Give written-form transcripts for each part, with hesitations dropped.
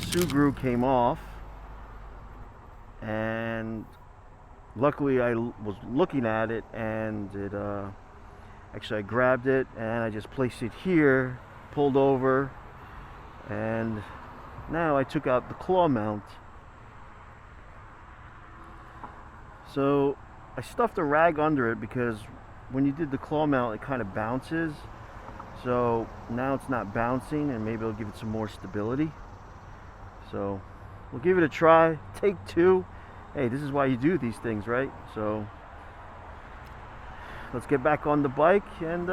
sugru came off, and luckily I was looking at it, and it actually I grabbed it and I just placed it here, pulled over, and now I took out the claw mount. So I stuffed a rag under it because when you did the claw mount it kind of bounces. So now it's not bouncing, and maybe it'll give it some more stability. So we'll give it a try. Take two. Hey, this is why you do these things, right? So let's get back on the bike and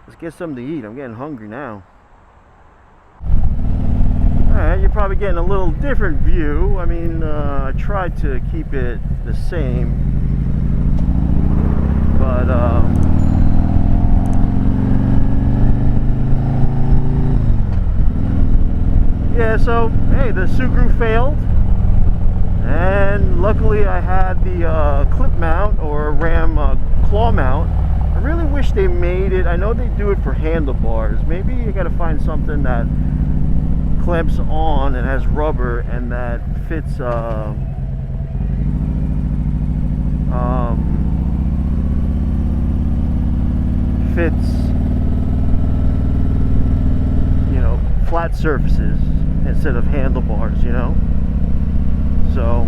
let's get something to eat. I'm getting hungry now. Alright, you're probably getting a little different view. I mean, I tried to keep it the same, but yeah, so hey, the sugru failed, and luckily I had the clip mount or ram claw mount. I really wish they made it. I know they do it for handlebars. Maybe you gotta find something that clamps on and has rubber and that fits you know, flat surfaces instead of handlebars, you know. So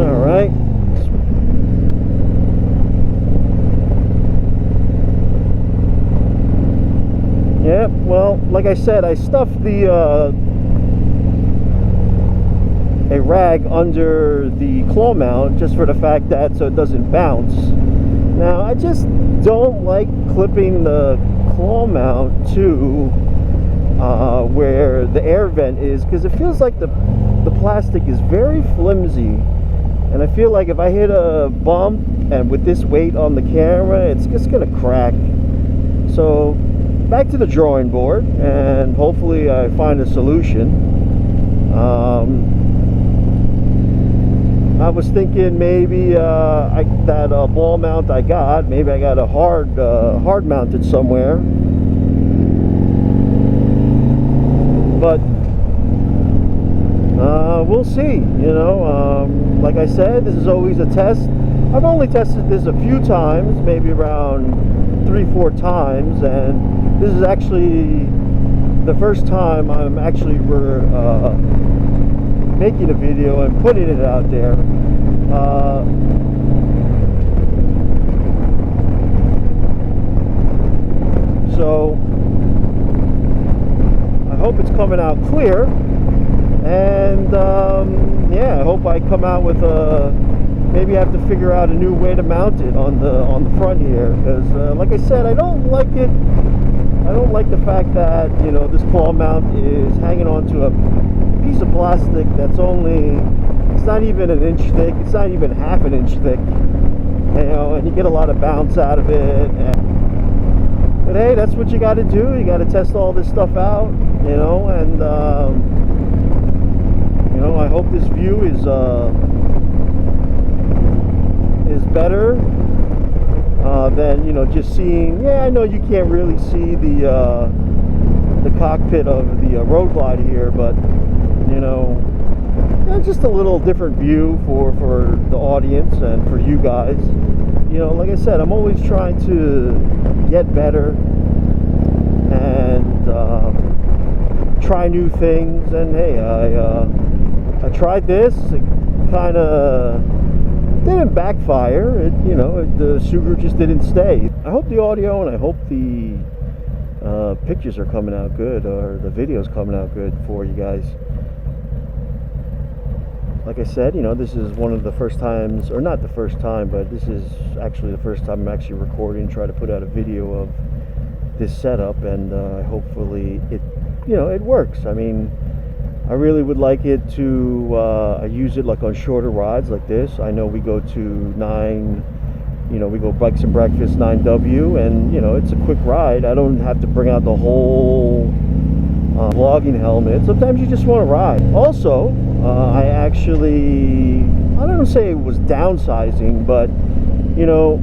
all right. Yeah, well, like I said, I stuffed the a rag under the claw mount just for the fact that so it doesn't bounce. Now, I just don't like clipping the claw mount to where the air vent is, because it feels like the plastic is very flimsy, and I feel like if I hit a bump and with this weight on the camera, it's just gonna crack. So back to the drawing board, and hopefully I find a solution. I was thinking maybe that ball mount I got, maybe I got a hard mounted somewhere, but we'll see. You know, like I said, this is always a test. I've only tested this a few times, maybe around 3-4 times, and this is actually the first time I'm actually making a video and putting it out there. So I hope it's coming out clear, and yeah, I hope I come out with maybe I have to figure out a new way to mount it on the front here, because like I said, I don't like it. I don't like the fact that, you know, this claw mount is hanging onto a piece of plastic that's only, it's not even an inch thick, it's not even half an inch thick, you know, and you get a lot of bounce out of it. But hey, that's what you got to do. You got to test all this stuff out, you know, and you know, I hope this view is better than, you know, just seeing. Yeah, I know you can't really see the cockpit of the Road Glide here, but you know, yeah, just a little different view for the audience and for you guys. You know, like I said, I'm always trying to get better and try new things. And hey, I tried this. It kind of didn't backfire. It, you know, the sugru just didn't stay. I hope the audio and I hope the pictures are coming out good, or the video's coming out good for you guys. Like I said, you know, this is one of the first times, or not the first time, but this is actually the first time I'm actually recording, try to put out a video of this setup, and hopefully it, you know, it works. I mean, I really would like it to use it like on shorter rides like this. I know we go to 9, you know, we go Bikes and Breakfast 9W, and you know, it's a quick ride. I don't have to bring out the whole vlogging helmet. Sometimes you just want to ride. Also, I actually, I don't say it was downsizing, but you know,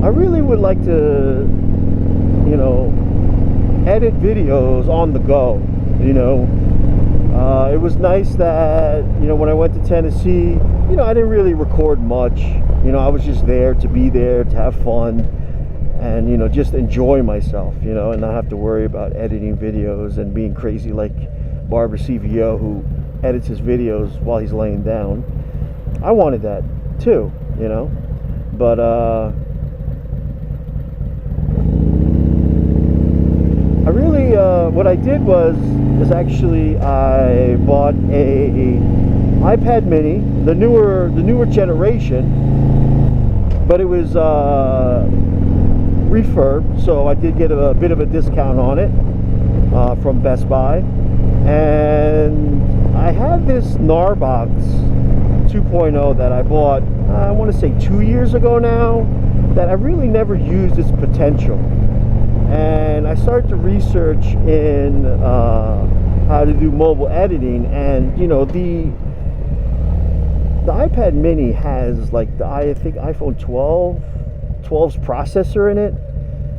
I really would like to you know, edit videos on the go, you know. It was nice that, you know, when I went to Tennessee, you know, I didn't really record much. You know, I was just there to be there, to have fun, and, you know, just enjoy myself, you know, and not have to worry about editing videos and being crazy like Barber CVO, who edits his videos while he's laying down. I wanted that too, you know, but I really, what I did was actually I bought a iPad mini, the newer generation, but it was refurbed, so I did get a bit of a discount on it from Best Buy. And I have this Gnarbox 2.0 that I bought, I want to say 2 years ago now, that I really never used its potential. And I started to research in how to do mobile editing, and, you know, the iPad mini has, like, I think iPhone 12's processor in it.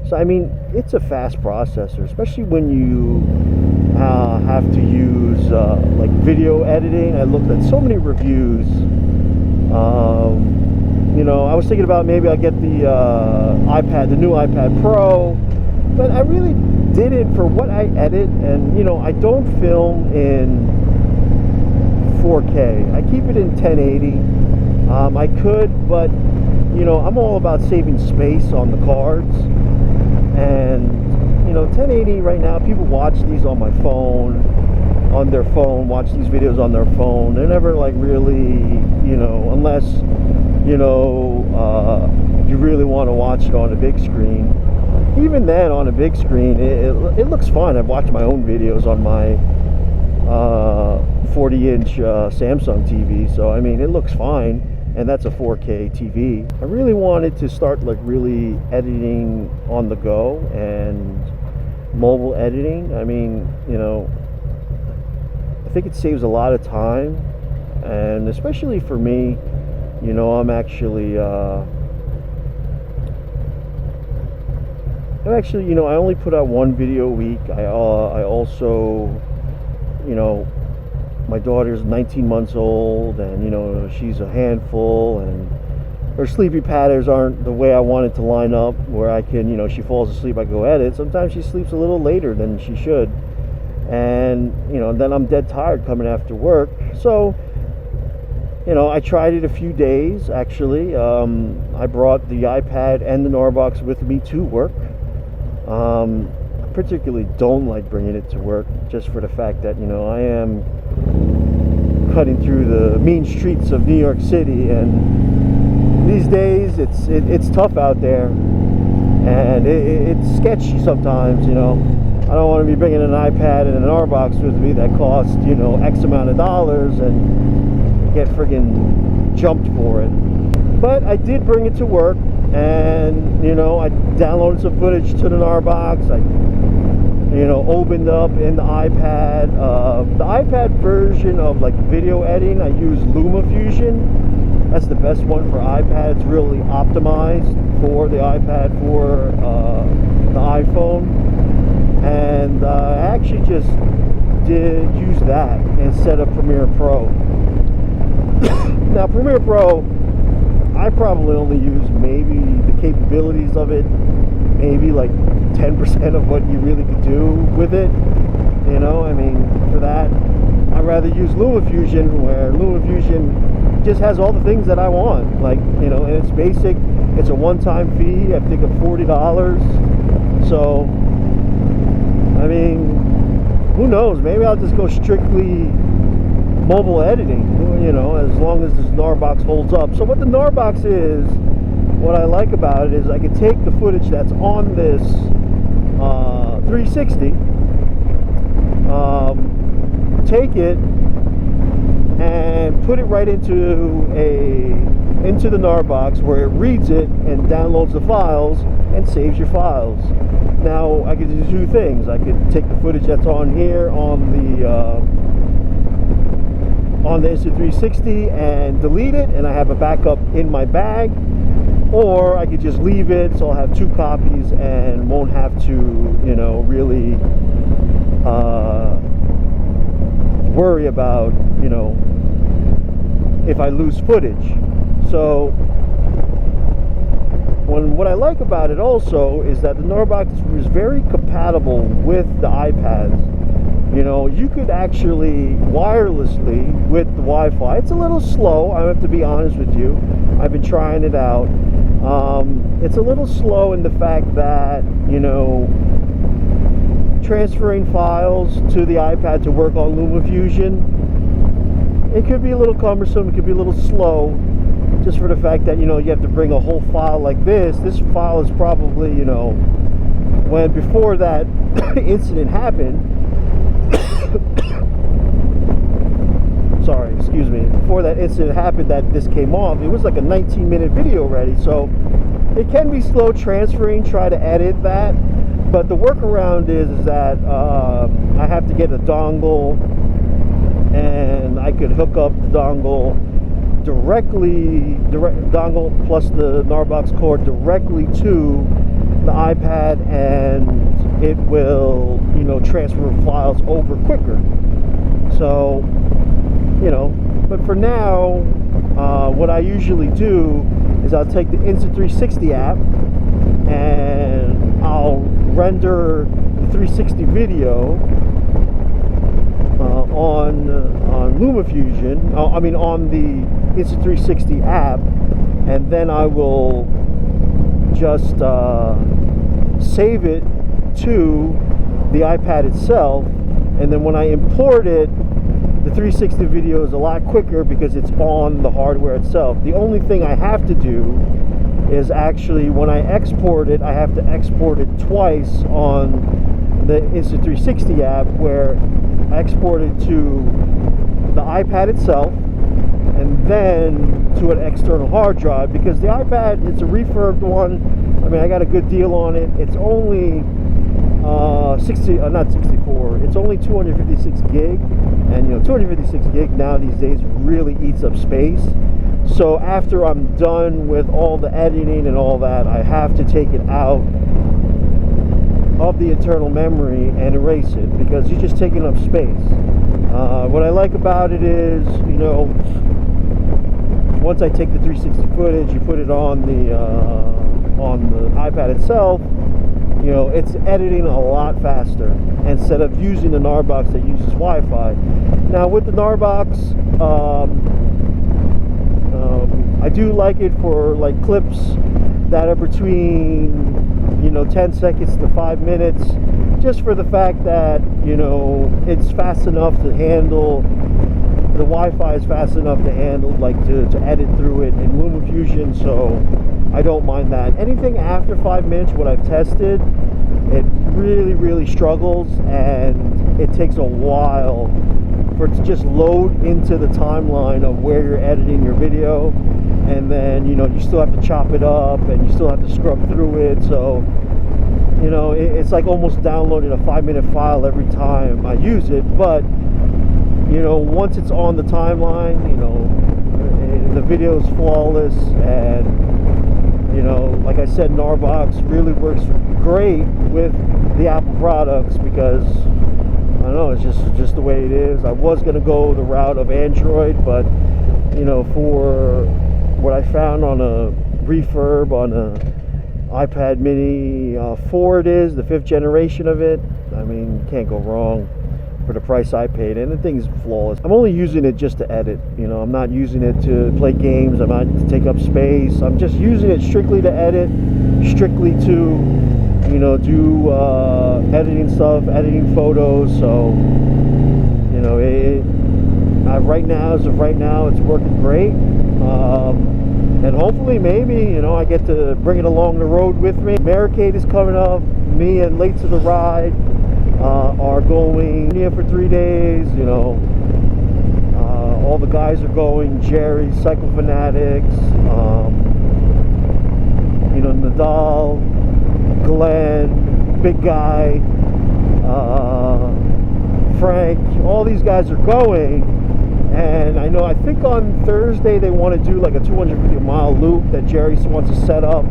So I mean, it's a fast processor, especially when you have to use like video editing. I looked at so many reviews. You know, I was thinking about maybe I'll get the the new iPad Pro, but I really did it for what I edit. And, you know, I don't film in 4K. I keep it in 1080. I could, but, you know, I'm all about saving space on the cards. And, you know, 1080 right now, people watch these on my phone, on their phone, watch these videos on their phone. They're never, like, really, you know, unless, you know, you really want to watch it on a big screen. Even then, on a big screen, it looks fine. I've watched my own videos on my 40-inch Samsung TV, so, I mean, it looks fine. And that's a 4K TV. I really wanted to start, like, really editing on the go and mobile editing. I mean, you know, I think it saves a lot of time, and especially for me, you know, I'm actually, you know, I only put out one video a week. I also, you know, my daughter's 19 months old, and, you know, she's a handful, and her sleepy patterns aren't the way I want it to line up, where I can, you know, she falls asleep, I go edit. Sometimes she sleeps a little later than she should, and, you know, then I'm dead tired coming after work. So, you know, I tried it a few days, actually. I brought the iPad and the Gnarbox with me to work. I particularly don't like bringing it to work, just for the fact that, you know, I am cutting through the mean streets of New York City, and these days it's tough out there, and it's sketchy sometimes, you know. I don't want to be bringing an iPad and an Gnarbox with me that cost, you know, X amount of dollars and get friggin' jumped for it. But I did bring it to work, and, you know, I downloaded some footage to the Gnarbox. I, you know, opened up in the iPad. The iPad version of, like, video editing, I use LumaFusion. That's the best one for iPad. It's really optimized for the iPad, for the iPhone. And I actually just did use that instead of Premiere Pro. Now, Premiere Pro, I probably only use maybe the capabilities of it, maybe like 10% of what you really could do with it. You know, I mean, for that, I'd rather use LumaFusion, where LumaFusion just has all the things that I want. Like, you know, and it's basic. It's a one-time fee. I think of $40. So, I mean, who knows? Maybe I'll just go strictly mobile editing, you know, as long as this Gnarbox holds up. So what the Gnarbox is, what I like about it is I can take the footage that's on this 360, take it and put it right into the Gnarbox, where it reads it and downloads the files and saves your files. Now I could do two things. I could take the footage that's on here on the Instant 360 and delete it, and I have a backup in my bag. or I could just leave it, so I'll have 2 copies and won't have to, you know, really worry about, you know, if I lose footage. So what I like about it also is that the Gnarbox is very compatible with the iPads. You know, you could actually wirelessly with the Wi-Fi. It's a little slow, I have to be honest with you. I've been trying it out. It's a little slow in the fact that, you know, transferring files to the iPad to work on LumaFusion, it could be a little cumbersome, it could be a little slow, just for the fact that, you know, you have to bring a whole file like this. This file is probably, you know, when before that incident happened, sorry, excuse me, before that incident happened that this came off, it was like a 19-minute video already, so it can be slow transferring, try to edit that, but the workaround is that I have to get a dongle, and I could hook up the dongle dongle plus the Gnarbox cord directly to the iPad, and it will, you know, transfer files over quicker. So, you know, but for now, what I usually do is I'll take the Insta360 app and I'll render the 360 video on LumaFusion, on the Insta360 app, and then I will just save it to the iPad itself, and then when I import it, the 360 video is a lot quicker because it's on the hardware itself. The only thing I have to do is actually, when I export it, I have to export it twice on the Insta360 app, where I export it to the iPad itself and then to an external hard drive, because the iPad, it's a refurbed one. I mean, I got a good deal on it. It's only not 64, it's only 256 gig, and you know, 256 gig now these days really eats up space. So after I'm done with all the editing and all that, I have to take it out of the internal memory and erase it, because you're just taking up space. What I like about it is, you know, once I take the 360 footage, you put it on the iPad itself, you know, it's editing a lot faster instead of using the Gnarbox that uses Wi-Fi. Now with the Gnarbox, I do like it for like clips that are between, you know, 10 seconds to 5 minutes, just for the fact that, you know, it's fast enough to handle, the Wi-Fi is fast enough to handle, like to edit through it in LumaFusion, so I don't mind that. Anything after 5 minutes, what I've tested, it really struggles, and it takes a while for it to just load into the timeline of where you're editing your video, and then, you know, you still have to chop it up and you still have to scrub through it. So, you know, it's like almost downloading a 5-minute file every time I use it. But, you know, once it's on the timeline, you know, the video is flawless, and, you know, like I said, Gnarbox really works great with the Apple products, because I don't know, it's just the way it is. I was gonna go the route of Android, but, you know, for what I found on a refurb on a iPad mini 4, it is the 5th generation of it, I mean, can't go wrong for the price I paid, and the thing's flawless. I'm only using it just to edit, you know, I'm not using it to play games, I'm not to take up space, I'm just using it strictly to edit, strictly to, you know, do editing stuff, editing photos. So, you know, right now, as of right now, it's working great, and hopefully maybe, you know, I get to bring it along the road with me. Barricade is coming up. Me and Late to the Ride are going here for 3 days, you know. All the guys are going. Jerry, Cycle Fanatics, you know, Nadal, Glenn, Big Guy, Frank, all these guys are going, And I think on Thursday they want to do like a 250-mile loop that Jerry wants to set up,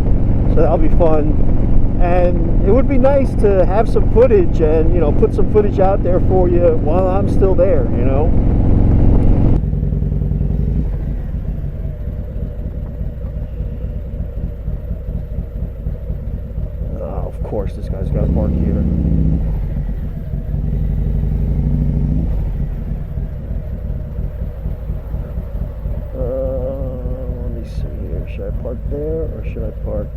so that'll be fun. And it would be nice to have some footage and, you know, put some footage out there for you while I'm still there, you know. Of course, this guy's got to park here. Let me see here. Should I park there or should I park?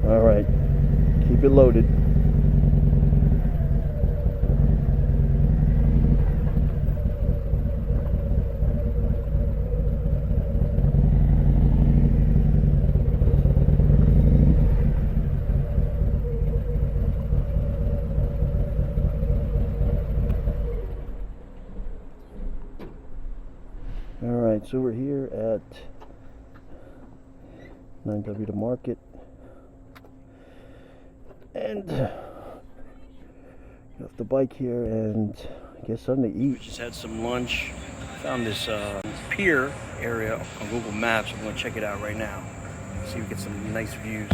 All right, keep it loaded. All right, so we're here at 9W to Market. And get off the bike here and get something to eat. We just had some lunch. Found this pier area on Google Maps. I'm going to check it out right now. See if we get some nice views.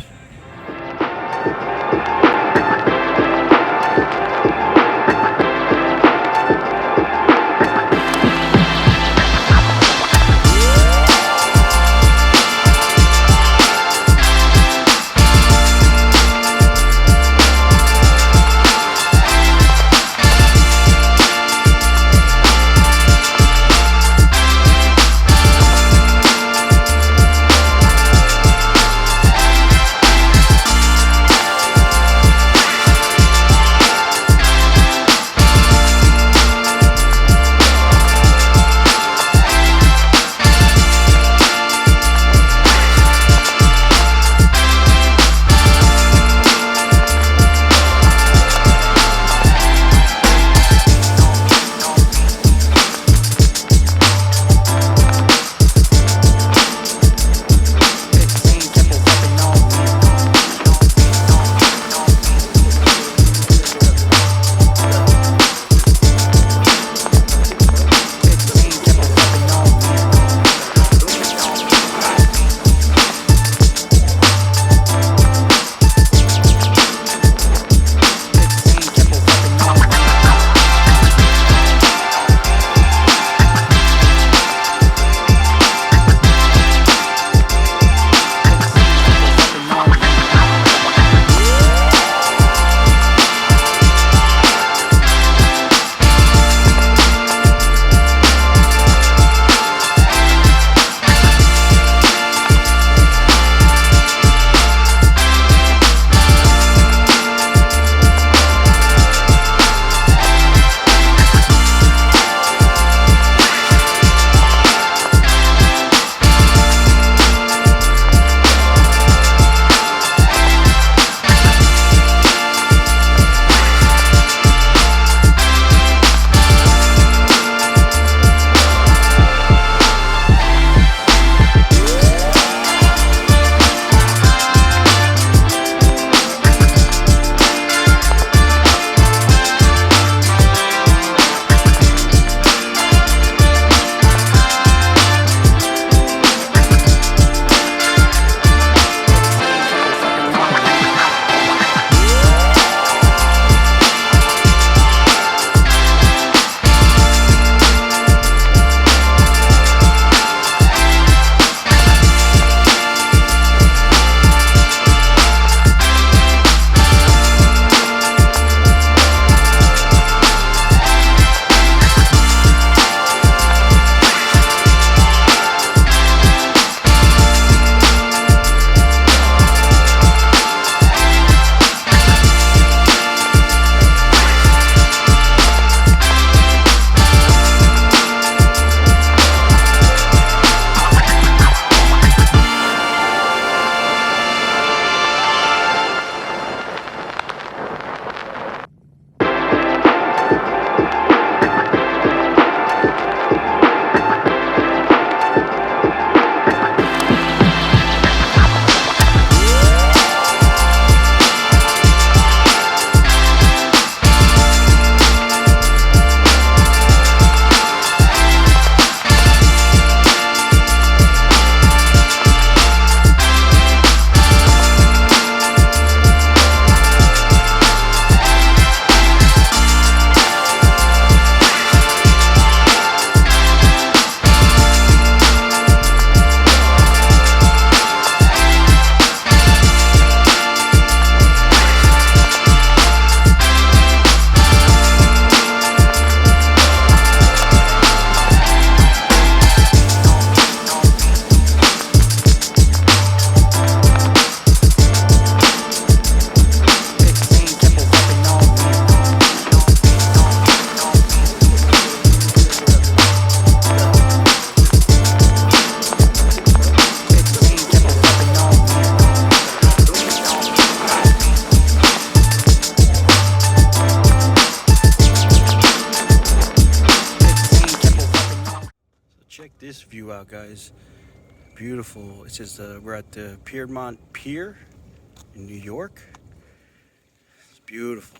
view out, guys. Beautiful. It says we're at the Piermont Pier in New York. It's beautiful.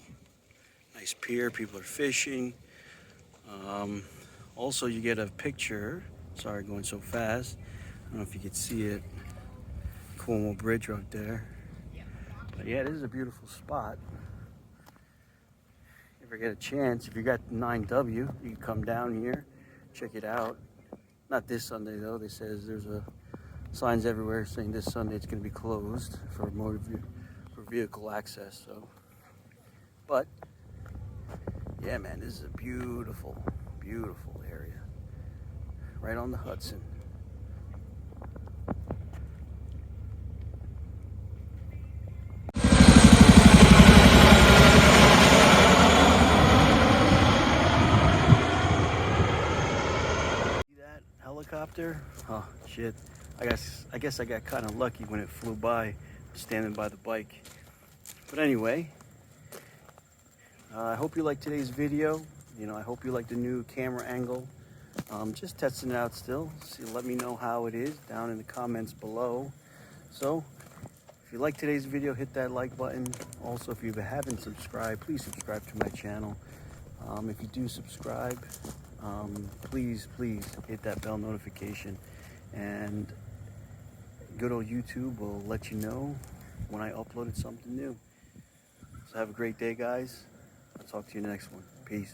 Nice pier. People are fishing. Also, you get a picture. Sorry, going so fast. I don't know if you can see it. Como Bridge right there. But yeah, this is a beautiful spot. If you get a chance, if you got 9W, you can come down here, check it out. Not this Sunday though. They says there's signs everywhere saying this Sunday it's going to be closed for vehicle access. So, but yeah, man, this is a beautiful, beautiful area, right on the Hudson. Helicopter? Oh shit. I guess I got kind of lucky when it flew by, standing by the bike. But anyway, I hope you liked today's video. You know, I hope you like the new camera angle. Just testing it out still. See, let me know how it is down in the comments below. So, if you like today's video, hit that like button. Also, if you haven't subscribed, please subscribe to my channel. If you do subscribe, please hit that bell notification, and good old YouTube will let you know when I uploaded something new. So have a great day, guys. I'll talk to you next one. Peace.